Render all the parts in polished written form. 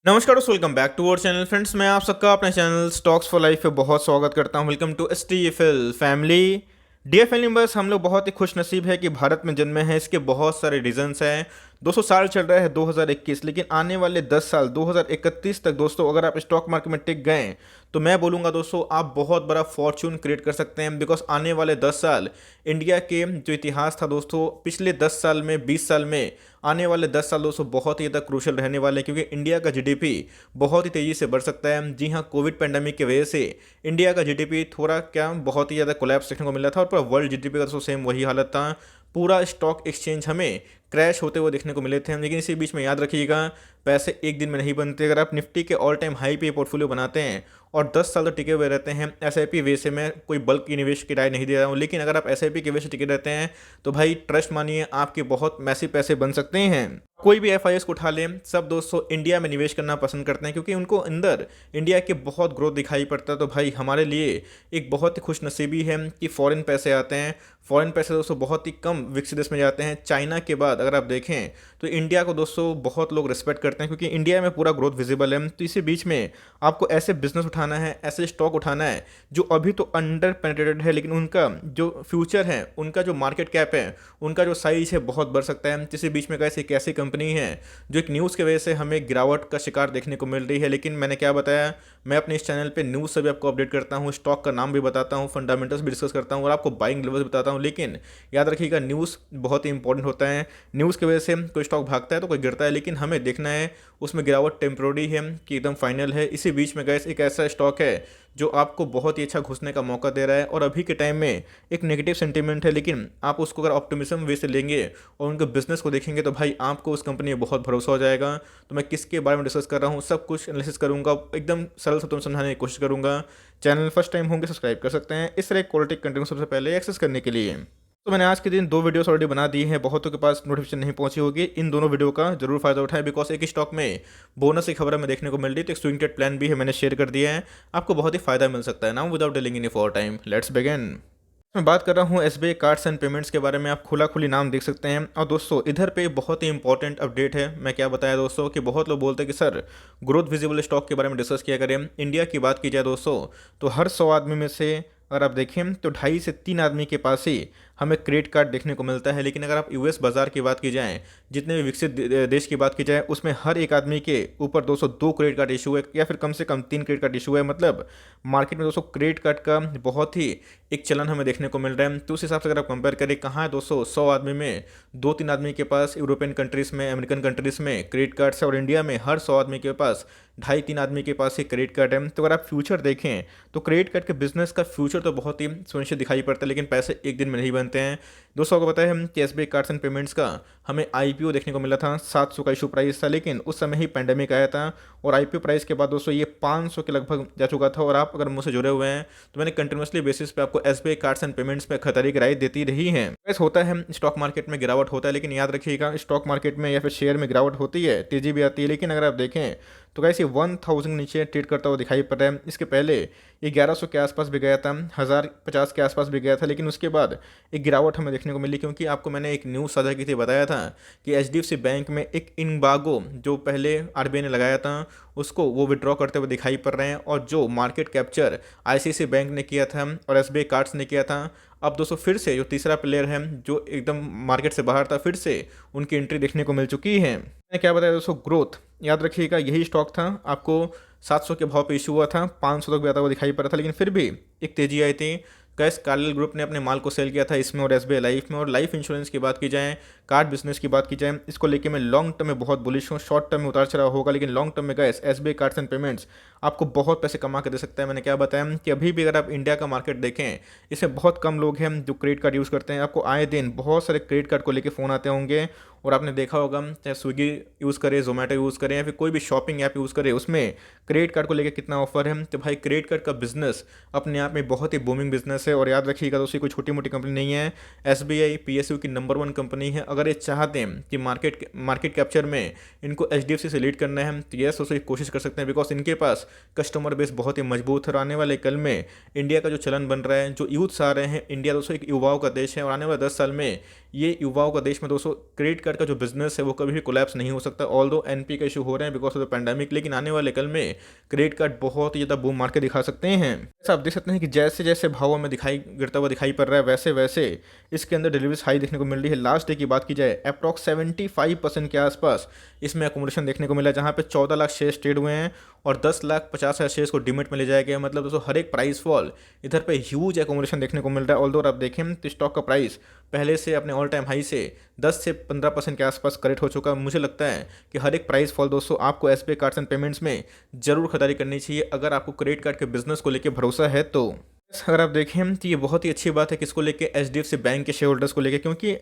नमस्कार दोस्तों, welcome back to our channel friends. मैं आप सबका अपने चैनल स्टॉक्स फॉर लाइफ पे बहुत स्वागत करता हूं। Welcome to STFL family. Dear family members, हम लोग बहुत ही खुश नसीब है कि भारत में जन्मे हैं। इसके बहुत सारे रीजंस हैं। 200 साल चल रहा है 2021, लेकिन आने वाले 10 साल 2031 तक दोस्तों अगर आप स्टॉक मार्केट में टिक गए तो मैं बोलूँगा दोस्तों आप बहुत बड़ा फॉर्च्यून क्रिएट कर सकते हैं। बिकॉज आने वाले 10 साल इंडिया के जो इतिहास था दोस्तों पिछले 10 साल में 20 साल में आने वाले 10 साल दोस्तों बहुत ही ज़्यादा क्रूशल रहने वाले हैं, क्योंकि इंडिया का जीडीपी बहुत ही तेज़ी से बढ़ सकता है। जी हाँ, कोविड पैंडेमिक की वजह से इंडिया का जीडीपी थोड़ा क्या बहुत ही ज़्यादा कोलैप्स देखने को मिला था और पूरा वर्ल्ड जीडीपी का दोस्तों सेम वही हालत था। पूरा स्टॉक एक्सचेंज हमें क्रैश होते हुए देखने को मिले थे। लेकिन इसी बीच में याद रखिएगा, पैसे एक दिन में नहीं बनते। अगर आप निफ्टी के ऑल टाइम हाई पे पोर्टफोलियो बनाते हैं और 10 साल तक टिके हुए रहते हैं, एसआईपी वे से मैं कोई बल्क की निवेश की राय नहीं दे रहा हूँ, लेकिन अगर आप एसआईपी के वे से टिके रहते हैं तो भाई ट्रस्ट मानिए आपके बहुत मैसी पैसे बन सकते हैं। कोई भी एफआईएस को उठा लें, सब दोस्तों इंडिया में निवेश करना पसंद करते हैं क्योंकि उनको अंदर इंडिया के बहुत ग्रोथ दिखाई पड़ता है। तो भाई हमारे लिए एक बहुत ही खुश नसीबी है कि फॉरेन पैसे आते हैं। फॉरेन पैसे दोस्तों बहुत ही कम विकसित देश में जाते हैं। चाइना के बाद अगर आप देखें तो इंडिया को दोस्तों बहुत लोग रिस्पेक्ट करते हैं क्योंकि इंडिया में पूरा ग्रोथ विजिबल है। तो इसी बीच में आपको ऐसे बिजनेस उठाना है, ऐसे स्टॉक उठाना है जो अभी तो अंडर पेनिट्रेटेड है, लेकिन उनका जो फ्यूचर है, उनका जो मार्केट कैप है, उनका जो साइज है बहुत बढ़ सकता है। इसी बीच में कैसे एक ऐसी कंपनी है जो एक न्यूज़ की वजह से हमें गिरावट का शिकार देखने को मिल रही है। लेकिन मैंने क्या बताया, मैं अपने इस चैनल पे न्यूज़ से भी आपको अपडेट करता हूँ, स्टॉक का नाम भी बताता हूँ, फंडामेंटल्स भी डिस्कस करता हूँ और आपको बाइंग लेवल्स बताता हूँ। लेकिन याद रखिएगा, न्यूज़ बहुत ही इंपॉर्टेंट होता है। न्यूज़ की वजह से कोई स्टॉक भागता है तो कोई गिरता है, लेकिन हमें देखना है उसमें गिरावट टेम्प्रोरी है कि एकदम फाइनल है। इसी बीच में गैस एक ऐसा स्टॉक है जो आपको बहुत ही अच्छा घुसने का मौका दे रहा है और अभी के टाइम में एक नेगेटिव सेंटीमेंट है, लेकिन आप उसको अगर ऑप्टिमिज्म वे से लेंगे और उनके बिजनेस को देखेंगे तो भाई आपको उस कंपनी में बहुत भरोसा हो जाएगा। तो मैं किसके बारे में डिस्कस कर रहा हूँ, सब कुछ एनालिसिस करूँगा, एकदम सरल शब्दों में समझाने की कोशिश करूँगा। चैनल फर्स्ट टाइम होंगे सब्सक्राइब कर सकते हैं इस तरह क्वालिटी कंटेंट सबसे पहले एक्सेस करने के लिए। तो मैंने आज के दिन 2 वीडियोस ऑलरेडी बना दी हैं, बहुतों के पास नोटिफिकेशन नहीं पहुंची होगी। इन दोनों वीडियो का जरूर फायदा उठाएं बिकॉज एक ही स्टॉक में बोनस की खबर हमें देखने को मिल रही है। तो एक स्विंग ट्रेड प्लान भी है, मैंने शेयर कर दिया है, आपको बहुत ही फायदा मिल सकता है। Now without delaying any for time, let's begin. मैं बात कर रहा हूँ एसबीआई कार्ड्स एंड पेमेंट्स के बारे में। आप खुला खुली नाम देख सकते हैं। और दोस्तों इधर पे बहुत ही इंपॉर्टेंट अपडेट है। मैं क्या बताया दोस्तों कि बहुत लोग बोलते हैं कि सर ग्रोथ विजिबल स्टॉक के बारे में डिस्कस किया करें। इंडिया की बात की जाए दोस्तों तो हर 100 आदमी में से अगर आप देखें तो 2.5 से 3 आदमी के पास ही हमें क्रेडिट कार्ड देखने को मिलता है। लेकिन अगर आप यूएस बाजार की बात की जाए, जितने भी विकसित देश की बात की जाए, उसमें हर एक आदमी के ऊपर 202 क्रेडिट कार्ड इशू है या फिर कम से कम 3 क्रेडिट कार्ड इशू है। मतलब मार्केट में दोस्तों क्रेडिट कार्ड का बहुत ही एक चलन हमें देखने को मिल रहा है। तो उस हिसाब से अगर आप कंपेयर करें, कहाँ है दोस्तों 100 आदमी में 2-3 आदमी के पास यूरोपियन कंट्रीज़ में, अमेरिकन कंट्रीज़ में क्रेडिट कार्ड्स है और इंडिया में हर 100 आदमी के पास 2.5-3 आदमी के पास ही क्रेडिट कार्ड है। तो अगर आप फ्यूचर देखें तो क्रेडिट कार्ड के बिजनेस का फ्यूचर तो बहुत ही सुनिश्चित दिखाई पड़ता है, लेकिन पैसे एक दिन में नहीं बनते हैं। दोस्तों को पता है हम कि एसबीआई कार्ड्स एंड पेमेंट्स का हमें आईपीओ देखने को मिला था, 700 का इशू प्राइस था, लेकिन उस समय ही पैंडेमिक आया था और आईपीओ प्राइस के बाद दोस्तों ये 500 के लगभग जा चुका था। और आप अगर मुझसे जुड़े हुए हैं तो मैंने कंटिन्यूसली बेसिस पे आपको एसबीआई कार्ड्स एंड पेमेंट्स पे खतरे की राय देती रही है। ऐसा होता है स्टॉक मार्केट में गिरावट होता है, लेकिन याद रखिएगा स्टॉक मार्केट में या फिर शेयर में गिरावट होती है, तेजी भी आती है, लेकिन अगर आप देखें तो कैसे 1000 नीचे ट्रेड करता हुआ दिखाई पड़ रहा है। इसके पहले ये 1100 के आसपास भी गया था, 1050 के आसपास भी गया था, लेकिन उसके बाद एक गिरावट हमें देखने को मिली क्योंकि आपको मैंने एक न्यूज़ साझा की थी, बताया था कि एचडीएफसी बैंक में एक इम्बागो जो पहले आरबीआई ने लगाया था उसको वो विड्रॉ करते हुए दिखाई पड़ रहे हैं। और जो मार्केट कैप्चर आईसीआईसीआई बैंक ने किया था और एसबीआई कार्ड्स ने किया था, अब दोस्तों फिर से जो तीसरा प्लेयर है जो एकदम मार्केट से बाहर था, फिर से उनकी एंट्री देखने को मिल चुकी है। मैंने क्या बताया दोस्तों, ग्रोथ याद रखिएगा यही स्टॉक था, आपको 700 के भाव पे इशू हुआ था, 500 तक भी आता हुआ दिखाई पड़ा था, लेकिन फिर भी एक तेजी आई थी। कैश कार्लिल ग्रुप ने अपने माल को सेल किया था इसमें और एसबीआई लाइफ में। और लाइफ इंश्योरेंस की बात की जाए, कार्ड बिजनेस की बात की जाए, इसको लेके मैं लॉन्ग टर्म में बहुत बुलिश हूँ। शॉर्ट टर्म में उतार चढ़ाव होगा, लेकिन लॉन्ग टर्म में gas SBI cards and payments आपको बहुत पैसे कमा के दे सकता है। मैंने क्या बताया कि अभी भी अगर आप इंडिया का मार्केट देखें, इसमें बहुत कम लोग हैं जो क्रेडिट कार्ड यूज़ करते हैं। आपको आए दिन बहुत सारे क्रेडिट कार्ड को लेकर फ़ोन आते होंगे और आपने देखा होगा चाहे स्विगी यूज़ करें, जोमेटो यूज़ करें या फिर कोई भी शॉपिंग ऐप यूज़ करें, उसमें क्रेडिट कार्ड को लेकर कितना ऑफर है। तो भाई क्रेडिट कार्ड का बिजनेस अपने आप में बहुत ही बूमिंग बिजनेस है। और याद रखिएगा दोस्तों कोई छोटी मोटी कंपनी नहीं है, एसबीआई पीएसयू की नंबर 1 कंपनी है। अगर ये चाहते हैं कि मार्केट कैप्चर में इनको एचडीएफसी से लीड करना है तो यस दोस्तों कोशिश कर सकते हैं, बिकॉज इनके पास कस्टमर बेस बहुत ही मजबूत है। और आने वाले कल में इंडिया का जो चलन बन रहा है, जो यूथ्स आ रहे हैं, इंडिया दोस्तों एक युवाओं का देश है और आने वाले 10 साल में ये युवाओं का देश में दोस्तों क्रेडिट कार्ड का जो बिजनेस है वो कभी भी कोलैप्स नहीं हो सकता। ऑल्दो एनपी का इशू हो रहे हैं बिकॉज ऑफ द पैंडेमिक, लेकिन आने वाले कल में क्रेडिट कार्ड बहुत ही ज़्यादा बूम मार के दिखा सकते हैं। ऐसा आप देख सकते हैं कि जैसे जैसे भावों में गिरता हुआ दिखाई पड़ रहा है, वैसे वैसे इसके अंदर डिलीवरीज हाई देखने को मिल रही है। लास्ट डे की बात की जाए अप्रॉक्स 75% के आसपास इसमें अकोमोडेशन देखने को मिला, जहाँ पे 14 लाख शेयर ट्रेड हुए हैं और 10,50,000 शेयर्स को डिमिट में ले जाया गया। मतलब दोस्तों हर एक प्राइस फॉल इधर पे ह्यूज एकोमोडेशन देखने को मिल रहा है। ऑल्दो आप देखें तो स्टॉक का प्राइस पहले से अपने ऑल टाइम हाई से 10 से 15% के आसपास करेक्ट हो चुका है। मुझे लगता है कि हर एक प्राइस फॉल दोस्तों आपको एसबीआई कार्ड्स एंड पेमेंट्स में जरूर खरीदारी करनी चाहिए अगर आपको क्रेडिट कार्ड के बिजनेस को लेकर भरोसा है तो। अगर आप देखें तो ये बहुत ही अच्छी बात है किसको लेके, एचडीएफसी बैंक के शेयर होल्डर्स को लेके, क्योंकि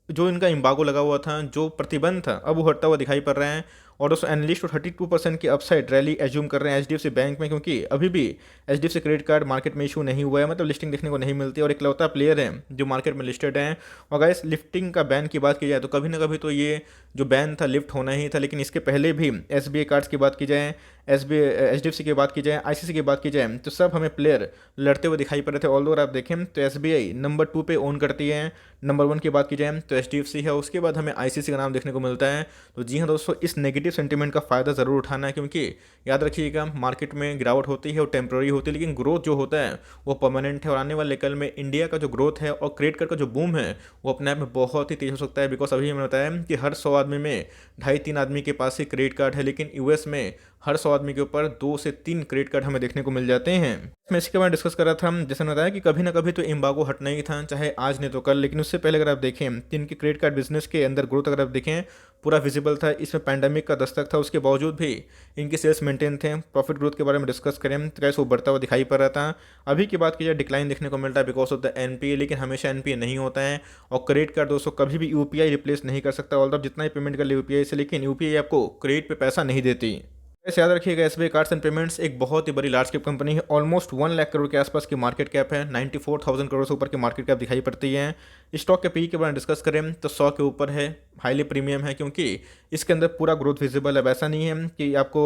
जो इनका एम्बार्गो लगा हुआ था, जो प्रतिबंध था, अब वो हटता हुआ दिखाई पड़ रहा है। और दोस्तों एनालिस्ट 32% की अपसाइड रैली एज्यूम कर रहे हैं एचडीएफसी बैंक में, क्योंकि अभी भी एचडीएफसी क्रेडिट कार्ड मार्केट में इशू नहीं हुआ है, मतलब लिस्टिंग देखने को नहीं मिलती और इकलौता प्लेयर है जो मार्केट में लिस्टेड है। और गाइस लिफ्टिंग का बैन की बात की जाए तो कभी ना कभी तो ये जो बैन था लिफ्ट होना ही था, लेकिन इसके पहले भी एसबीआई कार्ड्स की बात की जाए, एचडीएफसी की बात की जाए, आईसीसी की बात की जाए, तो सब हमें प्लेयर लड़ते हुए दिखाई पड़ रहे थे। ऑल्दो आप देखें तो एसबीआई नंबर 2 पे ओन करती है, नंबर 1 की बात की जाए तो एचडीएफसी है, उसके बाद हमें आईसीसी का नाम देखने को मिलता है। तो जी हाँ दोस्तों, इस नेगेटिव सेंटीमेंट का फ़ायदा ज़रूर उठाना है, क्योंकि याद रखिएगा मार्केट में गिरावट होती है और टेम्प्रेरी होती है, लेकिन ग्रोथ जो होता है वो परमानेंट है। और आने वाले कल में इंडिया का जो ग्रोथ है और क्रेडिट कार्ड का जो बूम है वो अपने आप में बहुत ही तेज हो सकता है। बिकॉज अभी मैंने बताया कि हर 100 आदमी में 2.5-3 आदमी के पास ही क्रेडिट कार्ड है, लेकिन यूएस में हर 100 आदमी के ऊपर 2 से 3 क्रेडिट कार्ड हमें देखने को मिल जाते हैं। मैं इसी के बारे में डिस्कस कर रहा था, जैसे मैंने बताया कि कभी ना कभी तो एम्बार्गो हटना ही था, चाहे आज नहीं तो कल। लेकिन उससे पहले अगर आप देखें तो इनके क्रेडिट कार्ड बिजनेस के अंदर ग्रोथ अगर आप देखें पूरा विजिबल था। इसमें पैंडेमिक का दस्तक था, उसके बावजूद भी इनके सेल्स मेंटेन थे। प्रॉफिट ग्रोथ के बारे में डिस्कस करें तो कैसे वो बढ़ता हुआ दिखाई पड़ रहा था। अभी की बात की जाए डिक्लाइन देखने को मिलता है बिकॉज ऑफ द एनपीए, लेकिन हमेशा एनपीए नहीं होता है। और क्रेडिट कार्ड दोस्तों कभी भी यूपीआई रिप्लेस नहीं कर सकता, ऑल्दो जितना ही पेमेंट कर ले यूपीआई से, लेकिन यूपीआई आपको क्रेडिट पे पैसा नहीं देती। वैसे याद रखिएगा एसबीआई कार्ड्स एंड पेमेंट्स एक बहुत ही बड़ी लार्ज कैप कंपनी है। ऑलमोस्ट 1 लाख करोड़ के आसपास की मार्केट कैप है, 94,000 करोड़ से ऊपर की मार्केट कैप दिखाई पड़ती है। स्टॉक के पी के बारे में डिस्कस करें तो 100 के ऊपर है, हाईली प्रीमियम है, क्योंकि इसके अंदर पूरा ग्रोथ विजिबल है। वैसा नहीं है कि आपको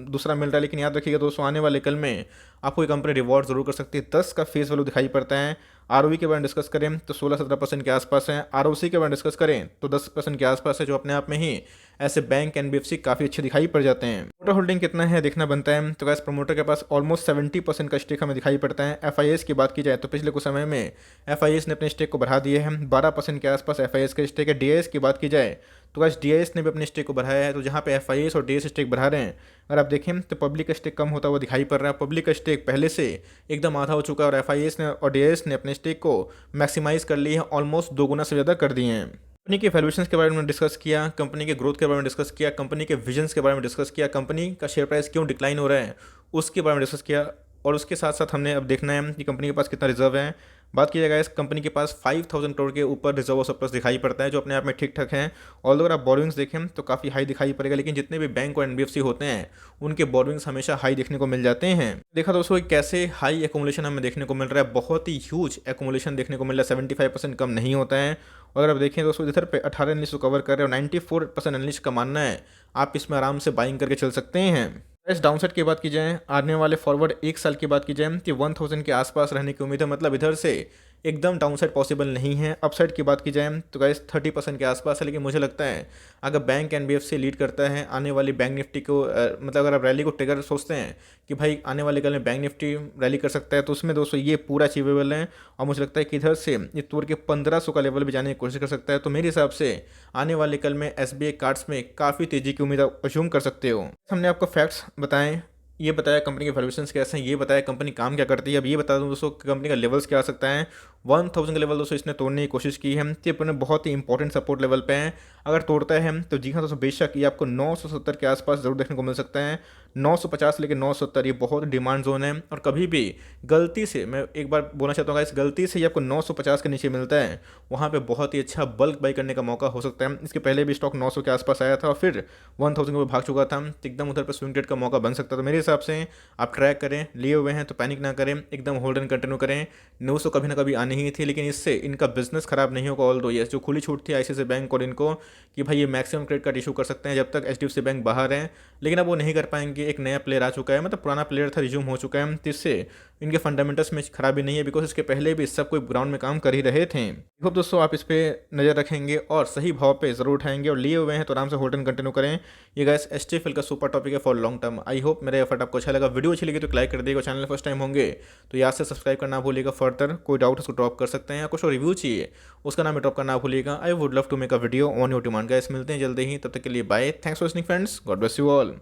दूसरा मिल रहा है, लेकिन याद रखिएगा दोस्तों आने वाले कल में आपको ये कंपनी रिवॉर्ड जरूर कर सकती है। 10 का फेस वैल्यू दिखाई पड़ता है। आरओई के बारे में डिस्कस करें तो 16-17% के आसपास है। आरओसी के बारे में डिस्कस करें तो 10% के आसपास है, जो अपने आप में ही ऐसे बैंक एनबीएफसी काफ़ी अच्छे दिखाई पड़ जाते हैं। प्रमोटर होल्डिंग कितना है देखना बनता है, तो गैस प्रमोटर के पास ऑलमोस्ट 70% का स्टेक हमें दिखाई पड़ता है। एफआईएस की बात की जाए तो पिछले कुछ समय में एफआईएस ने अपने स्टेक को बढ़ा दिए हैं, 12% के आसपास एफआईएस का स्टेक है। डीआईएस की बात की जाए तो गैस डीआईएस ने भी अपने स्टेक को बढ़ाया है। तो जहाँ पे एफआईएस और डीआईएस स्टेक बढ़ा रहे हैं, अगर आप देखें तो पब्लिक का स्टेक कम होता हुआ दिखाई पड़ रहा है। पब्लिक का स्टेक पहले से एकदम आधा हो चुका है और एफआईएस ने और डीआईएस ने अपने स्टेक को मैक्सिमाइज कर लिए हैं, ऑलमोस्ट 2 गुना से ज़्यादा कर दिए हैं। कंपनी के वैल्यूएशंस के बारे में डिस्कस किया, कंपनी के ग्रोथ के बारे में डिस्कस किया, कंपनी के विजन्स के बारे में डिस्कस किया, कंपनी का शेयर प्राइस क्यों डिक्लाइन हो रहा है उसके बारे में डिस्कस किया, और उसके साथ साथ हमने अब देखना है कि कंपनी के पास कितना रिजर्व है। बात की जाएगा इस कंपनी के पास 5,000 करोड़ के ऊपर रिजर्व और सरप्लस दिखाई पड़ता है, जो अपने आप में ठीक ठाक है। और अगर आप बोरोइंग्स देखें तो काफ़ी हाई दिखाई पड़ेगा, लेकिन जितने भी बैंक और एनबीएफसी होते हैं उनके बोरोइंग्स हमेशा हाई देखने को मिल जाते हैं। देखा दोस्तों कैसे हाई एकोमुलेशन हमें देखने को मिल रहा है, बहुत ही ह्यूज एकोमुलेशन देखने को मिल रहा है, 75% कम नहीं होता है। और अगर आप देखें दोस्तों इधर पे 18 एनालिस्ट को कवर कर रहे हैं और 94% एनालिस्ट का मानना है आप इसमें आराम से बाइंग करके चल सकते हैं। इस डाउनसाइड की बात की जाए, आने वाले फॉरवर्ड 1 साल की बात की जाए तो 1000 के आसपास रहने की उम्मीद है, मतलब इधर से एकदम डाउनसाइड पॉसिबल नहीं है। अपसाइड की बात की जाए तो गाइस 30% के आसपास है, लेकिन मुझे लगता है अगर बैंक एनबीएफसी लीड करता है आने वाली बैंक निफ्टी को, मतलब अगर आप रैली को ट्रिगर सोचते हैं कि भाई आने वाले कल में बैंक निफ्टी रैली कर सकता है, तो उसमें दोस्तों ये पूरा अचीवेबल है। और मुझे लगता है कि इधर से ये तोड़ के 1500 का लेवल भी जाने की कोशिश कर सकता है। तो मेरे हिसाब से आने वाले कल में एसबीआई कार्ड्स में काफ़ी तेज़ी की उम्मीद आप अज्यूम कर सकते हो। हमने आपको फैक्ट्स बताएं, ये बताया कंपनी के वैल्यूएशंस कैसे हैं, ये बताया कंपनी काम क्या करती है। अब ये बता दूं दोस्तों कंपनी का लेवल्स क्या आ सकता है। 1000 का लेवल दोस्तों इसने तोड़ने की कोशिश की है, ये अपने बहुत ही इंपॉर्टेंट सपोर्ट लेवल पे है। अगर तोड़ता है तो जी हाँ दोस्तों बेशक ये आपको 970 के आसपास जरूर देखने को मिल सकता है। 950 लेके 970 ये बहुत डिमांड जोन है, और कभी भी गलती से, मैं एक बार बोलना चाहता हूँ इस गलती से ये आपको 950 के नीचे मिलता है, वहाँ पे बहुत ही अच्छा बल्क बाई करने का मौका हो सकता है। इसके पहले भी स्टॉक 900 के आसपास आया था और फिर 1000 के ऊपर भाग चुका था, तो एकदम उधर पर स्विंग ट्रेड का मौका बन सकता था। मेरे हिसाब से आप ट्रैक करें, लिए हुए हैं तो पैनिक ना करें, एकदम होल्ड एंड कंटिन्यू करें। न्यूज़ तो कभी ना कभी आनी ही थी, लेकिन इससे इनका बिजनेस खराब नहीं होगा। ऑल्दो ये जो खुली छूट थी आईसीआईसीआई बैंक और इनको कि भाई ये मैक्सिमम क्रेडिट कार्ड इशू कर सकते हैं जब तक एचडीएफसी बैंक बाहर है, लेकिन अब वो नहीं कर पाएंगे। कि एक नया प्लेयर आ चुका है, मतलब पुराना प्लेयर था रिज्यूम हो चुका है, तो इससे इनके फंडामेंटल्स में खराबी नहीं है, बिकॉज इसके पहले भी सब कोई ग्राउंड में काम कर ही रहे थे। होप दोस्तों आप इस पर नज़र रखेंगे और सही भाव पे ज़रूर उठाएंगे, और लिए हुए हैं तो आराम से होल्ड एंड कंटिन्यू करें। ये गाइस STFL का सुपर टॉपिक है for long term. I hope मेरा एफर्ट आपको अच्छा लगा। वीडियो अच्छी लगी तो लाइक कर देगा, चैनल फर्स्ट टाइम होंगे तो याद से सब्सक्राइब करना भूलिएगा। फर्दर कोई डाउट उसको ड्रॉप कर सकते हैं, या कुछ रिव्यू चाहिए उसका नाम ड्रॉप करना भूलिएगा। I would love to make a video on your demand. Guys मिलते हैं जल्दी ही, तब तक के लिए bye. Thanks for listening friends, God bless you all.